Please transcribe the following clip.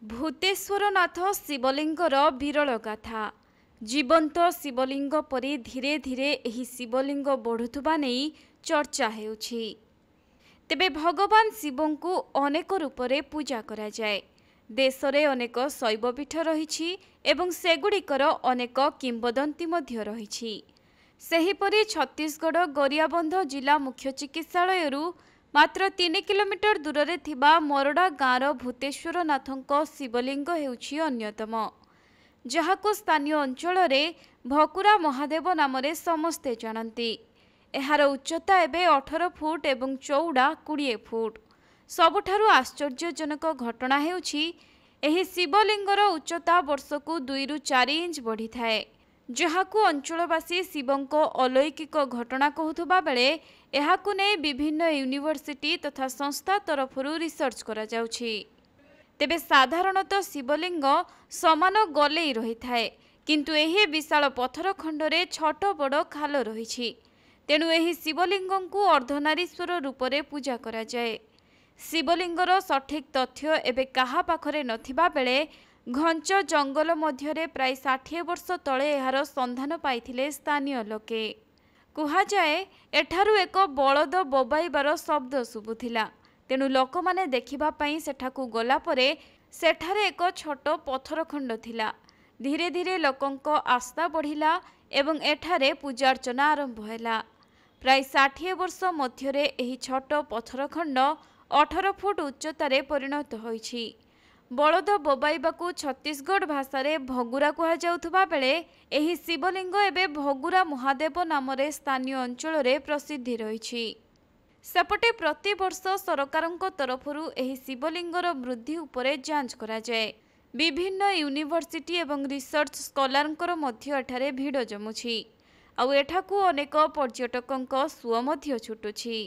भूतेश्वरनाथ शिवलिंगर विरल गाथा। जीवंत शिवलिंग परी धीरे धीरे एही शिवलिंग बढ़ुथुबा नेई चर्चा हेउछि। तेबे भगवान शिवं को अनेक रूपरे पूजा करा जाए। देशरे अनेक शैवपीठ रहिछि एवं सेगुड़िकर अनेक किंबदंती मध्य रहिछि। सेहिपरि छत्तीसगढ़ गरियाबंध जिला मुख्य चिकित्सालयरू मात्र 3 किलोमीटर दूर थिबा मरडा गाँवर भूतेश्वरनाथଙ୍କ शिवलिंग हेउछि अन्यतम, जहाको स्थानीय अंचल भकुरा महादेव नाम समस्ते जानती। एहार उच्चता एबे 18 फुट एवं चौड़ा 20 फुट। सबुठारु आश्चर्यजनक घटना हेउछि एही शिवलिंगर उच्चता वर्षकु 2 ରୁ 4 इंच बढ़ी थाए, जहाकू अंचलवासी शिवंको अलौकिक घटना कहूथुबा बेले एहाकू नै विभिन्न यूनिवर्सिटी तथा संस्था तरफरु रिसर्च करा जाउछि। तेबे साधारणतः शिवलिंग समान गलेई रही थाए, किंतु एही विशाल पत्थर खंडरे छोट बड़ खाल रहिछि। तेणु एही शिवलिंगंकू अर्धनारीश्वर रूपरे पूजा करा जाए। शिवलिंगर सठिक तथ्य एबे काहा पाखरे नथिबा बेले घंच जंगल मध्यरे प्राय 60 वर्ष तले एहार संधान पाइथिले स्थानीय लोके। कुहा जाए एठारु एक बलद बोबाइबार शब्द शुभुथिला। तेणु लोकमाने देखिबा पई सेठाकू गला परे सेठारे एक छोट पत्थर खंड थिला। धीरे धीरे लोकंको आस्था बढ़िला एवं एठारे पूजार्चना आरंभ हैला। प्राय 60 वर्ष मध्यरे एही छोट पत्थर खंड 18 फुट उच्चतारे परिणत होइछि। बलद बोबाइबाकू छत्तीसगढ़ भाषा रे भगुरा कहा जाउथबा बेले एही शिवलिंग एबे भगुरा महादेव नाम स्थानीय अंचल रे प्रसिद्धि रहिछि। सेपटे प्रति वर्ष सरकारଙ୍କ तरफरु एही शिवलिंगर वृद्धि उपरे जांच करा जाए। विभिन्न यूनिवर्सिटी एवं रिसर्च स्कॉलरଙ୍କର ମଧ୍ୟ एठारे भिड़ जमुछि। आउ एठाकू अनेक पर्यटकଙ୍କ सुଅ ମଧ୍ୟ छुटुछि।